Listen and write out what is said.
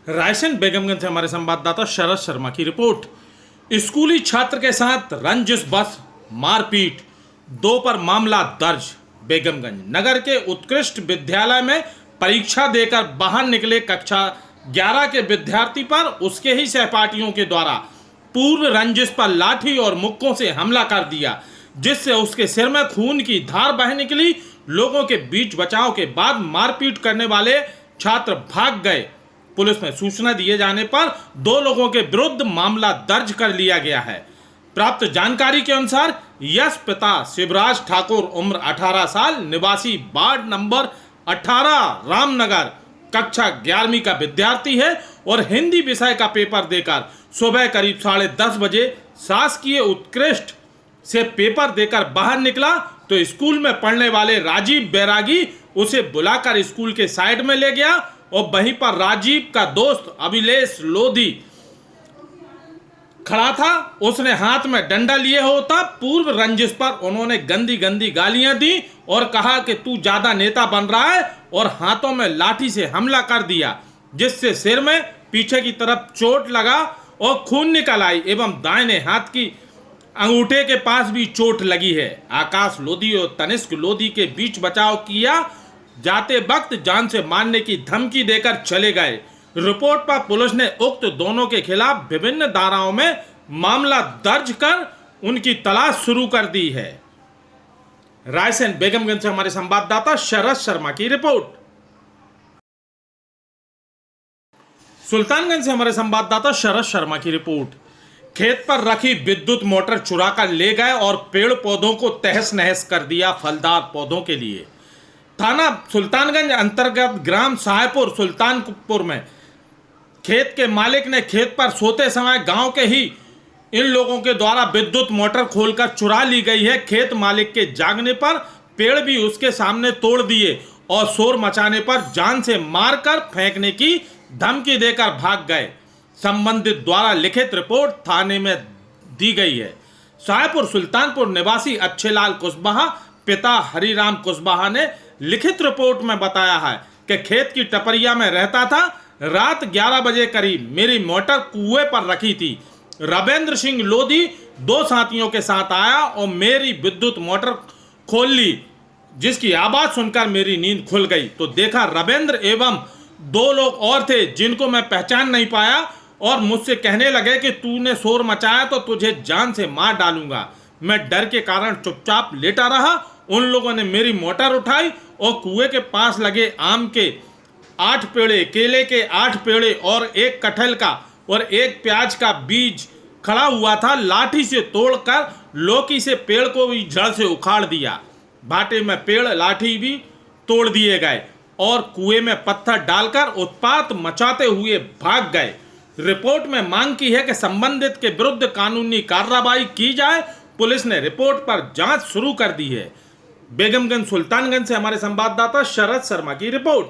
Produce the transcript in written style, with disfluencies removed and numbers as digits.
रायसेन बेगमगंज से हमारे संवाददाता शरद शर्मा की रिपोर्ट। स्कूली छात्र के साथ रंजिश बस मारपीट, 2 पर मामला दर्ज। बेगमगंज नगर के उत्कृष्ट विद्यालय में परीक्षा देकर बाहर निकले कक्षा 11 के विद्यार्थी पर उसके ही सहपाठियों के द्वारा पूर्व रंजिश पर लाठी और मुक्कों से हमला कर दिया, जिससे उसके सिर में खून की धार बह निकली। लोगों के बीच बचाव के बाद मारपीट करने वाले छात्र भाग गए। पुलिस में सूचना दिए जाने पर 2 लोगों के विरुद्ध मामला दर्ज कर लिया गया है। प्राप्त जानकारी के अनुसार यश पिता शिवराज ठाकुर उम्र 18 साल निवासी वार्ड नंबर 18 रामनगर कक्षा 11वीं का विद्यार्थी है और हिंदी विषय का पेपर देकर सुबह करीब 10:30 बजे शासकीय उत्कृष्ट से पेपर देकर बाहर निकला तो स्कूल में पढ़ने वाले राजीव बैरागी उसे बुलाकर स्कूल के साइड में ले गया और वहीं पर राजीव का दोस्त अभिलेष लोधी खड़ा था। उसने हाथ में डंडा लिए होता पूर्व रंजिश पर उन्होंने गंदी गंदी गालियां दी और कहा कि तू ज्यादा नेता बन रहा है और हाथों में लाठी से हमला कर दिया, जिससे सिर में पीछे की तरफ चोट लगा और खून निकल आई एवं दाहिने हाथ की अंगूठे के पास भी चोट लगी है। आकाश लोधी और तनिष्क लोधी के बीच बचाव किया जाते वक्त जान से मारने की धमकी देकर चले गए। रिपोर्ट पर पुलिस ने उक्त दोनों के खिलाफ विभिन्न धाराओं में मामला दर्ज कर उनकी तलाश शुरू कर दी है। रायसेन बेगमगंज से हमारे संवाददाता शरद शर्मा की रिपोर्ट। सुल्तानगंज से हमारे संवाददाता शरद शर्मा की रिपोर्ट। खेत पर रखी विद्युत मोटर चुरा कर ले गए और पेड़ पौधों को तहस नहस कर दिया फलदार पौधों के लिए। थाना सुल्तानगंज अंतर्गत ग्राम साहेपुर सुल्तानपुर में खेत के मालिक ने खेत पर सोते समय गांव के ही इन लोगों के द्वारा विद्युत मोटर खोलकर चुरा ली गई है। खेत मालिक के जागने पर पेड़ भी उसके सामने तोड़ दिए और शोर मचाने पर जान से मारकर फेंकने की धमकी देकर भाग गए। संबंधित द्वारा लिखित रिपोर्ट थाने में दी गई है। साहेपुर सुल्तानपुर निवासी अच्छेलाल कुशवाहा पिता हरिराम कुशवाहा ने लिखित रिपोर्ट में बताया है कि खेत की टपरिया में रहता था। रात 11 बजे करीब मेरी मोटर कुएं पर रखी थी। रविंद्र सिंह लोधी 2 साथियों के साथ आया और मेरी विद्युत मोटर खोल ली, जिसकी आवाज सुनकर मेरी नींद खुल गई तो देखा रविंद्र एवं 2 लोग और थे जिनको मैं पहचान नहीं पाया और मुझसे कहने लगे कि तूने शोर मचाया तो तुझे जान से मार डालूंगा। मैं डर के कारण चुपचाप लेटा रहा। उन लोगों ने मेरी मोटर उठाई और कुएं के पास लगे आम के 8 पेड़े, केले के 8 पेड़े और 1 कटहल का और 1 प्याज का बीज खड़ा हुआ था, लाठी से तोड़कर लौकी से पेड़ को भी जड़ से उखाड़ दिया। भाटे में पेड़ लाठी भी तोड़ दिए गए और कुएं में पत्थर डालकर उत्पात मचाते हुए भाग गए। रिपोर्ट में मांग की है कि संबंधित के विरुद्ध कानूनी कार्रवाई की जाए। पुलिस ने रिपोर्ट पर जांच शुरू कर दी है। बेगमगंज सुल्तानगंज से हमारे संवाददाता शरद शर्मा की रिपोर्ट।